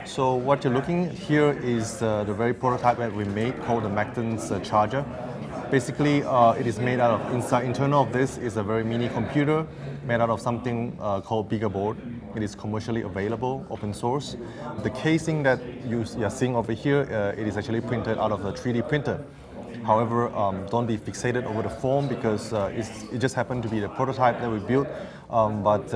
So what you're looking here is the very prototype that we made called the Macton's charger. Basically, it is made out of, internal of this is a very mini computer made out of something called Board. It is commercially available, open source. The casing that you are seeing over here, it is actually printed out of a 3D printer. However, don't be fixated over the form because it just happened to be the prototype that we built. But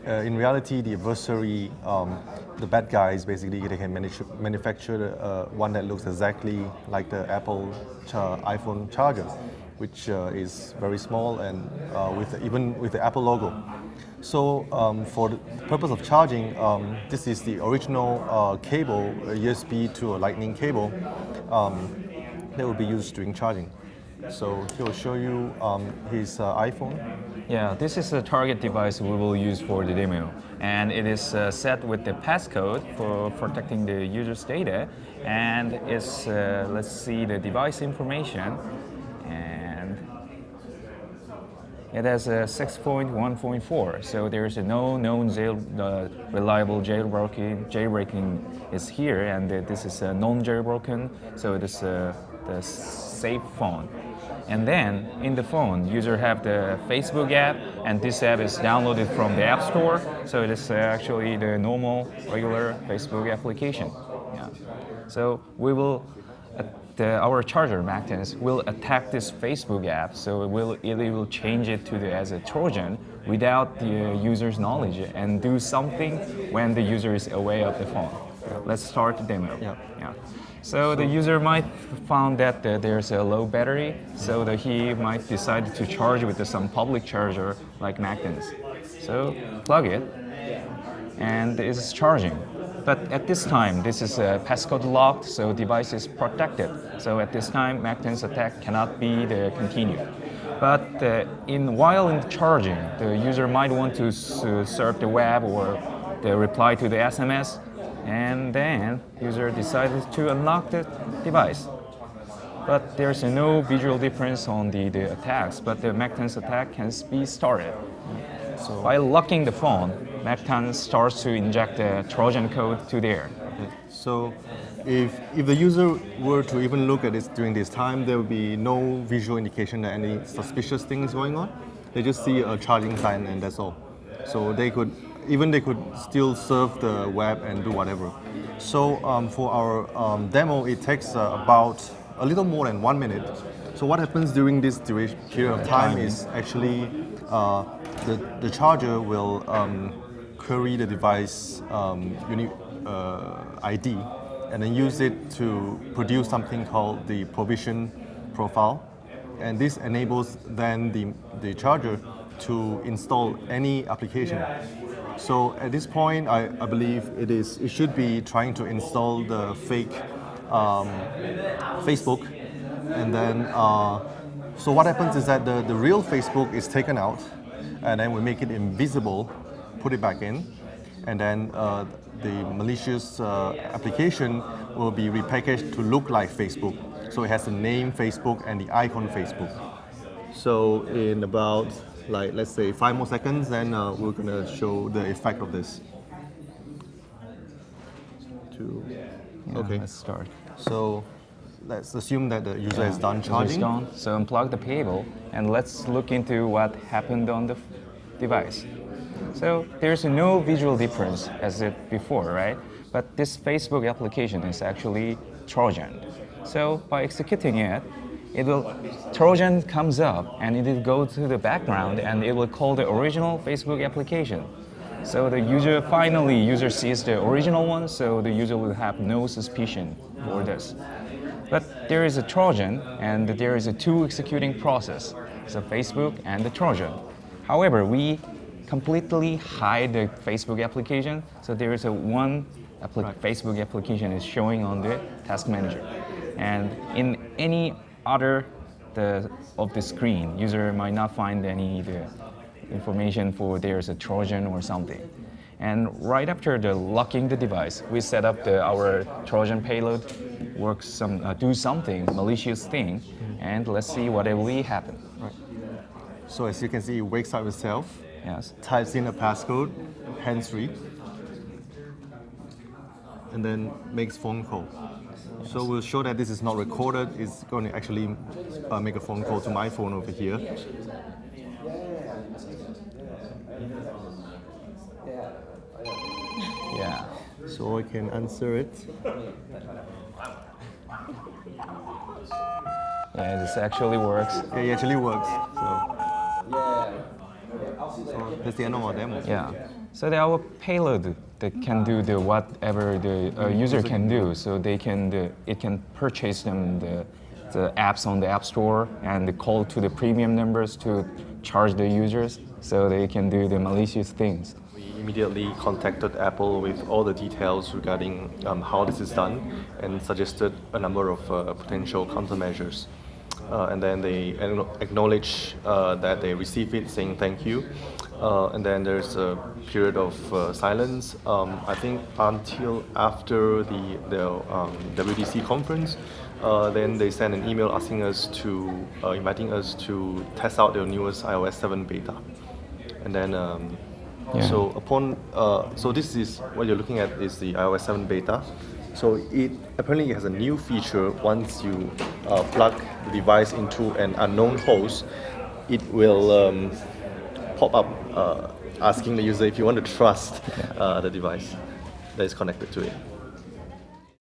in reality, the adversary, the bad guys, basically, they can manufacture one that looks exactly like the Apple iPhone charger, which is very small and even with the Apple logo. So for the purpose of charging, this is the original cable, a USB to a lightning cable that will be used during charging. So he'll show you his iPhone. Yeah, this is the target device we will use for the demo. And it is set with the passcode for protecting the user's data. And it's, let's see the device information. And it has a 6.1.4. So there's no known reliable jailbreaking is here. And this is a non-jailbroken. So it is the safe phone. And then in the phone, user have the Facebook app, and this app is downloaded from the App Store. So it is actually the normal, regular Facebook application. Yeah. So we will, our charger Mactons will attack this Facebook app. So it will change it to as a Trojan without the user's knowledge and do something when the user is away of the phone. Let's start the demo. Yeah. So the user might found that there's a low battery, so that he might decide to charge with some public charger like Macton's. So plug it, and it's charging. But at this time, this is passcode locked, so device is protected. So at this time, Macton's attack cannot be continued. But while in charging, the user might want to surf the web or reply to the SMS. And then user decided to unlock the device. But there's no visual difference on the attacks, but the Macton's attack can be started. So by locking the phone, Macton starts to inject the Trojan code to there. So if the user were to even look at this during this time, there would be no visual indication that any suspicious thing is going on. They just see a charging sign and that's all. So they could still surf the web and do whatever. So for our demo, it takes about a little more than 1 minute. So what happens during this period of time is actually the charger will query the device unique ID and then use it to produce something called the provision profile. And this enables then the charger to install any application. So at this point, I believe it should be trying to install the fake Facebook, and then so what happens is that the real Facebook is taken out, and then we make it invisible, put it back in, and then the malicious application will be repackaged to look like Facebook. So it has the name Facebook and the icon Facebook. So in about, like, let's say 5 more seconds, then we're going to show the effect of this. Okay, let's start. So let's assume that the user is done charging. So unplug the cable, and let's look into what happened on the device. So there's no visual difference as it before, right? But this Facebook application is actually Trojan. So by executing it, Trojan comes up and it will go to the background and it will call the original Facebook application. So the user sees the original one, so the user will have no suspicion for this. But there is a Trojan and there is a two executing process, so Facebook and the Trojan. However, we completely hide the Facebook application, so there is one Facebook application is showing on the task manager. And in any other of the screen, user might not find any information for there's a Trojan or something. And right after locking the device, we set up our Trojan payload, do something malicious thing, and let's see what will happen. Right. So as you can see, it wakes up itself. Yes. Types in a passcode, hands-free. and then makes phone call. So we'll show that this is not recorded. It's going to actually make a phone call to my phone over here. Yeah. So I can answer it. Yeah, this actually works. Yeah, it actually works. So that's the end of our demo. Yeah. So our payload that can do the whatever the user can do. So they can it can purchase them the apps on the App Store and call to the premium numbers to charge the users so they can do the malicious things. We immediately contacted Apple with all the details regarding how this is done and suggested a number of potential countermeasures. And then they acknowledge that they receive it, saying thank you. And then there's a period of silence. I think until after the WDC conference, then they send an email asking us to inviting us to test out their newest iOS 7 beta. And then so upon so this is what you're looking at is the iOS 7 beta. So it apparently has a new feature. Once you plug the device into an unknown host, it will pop up asking the user if you want to trust the device that is connected to it.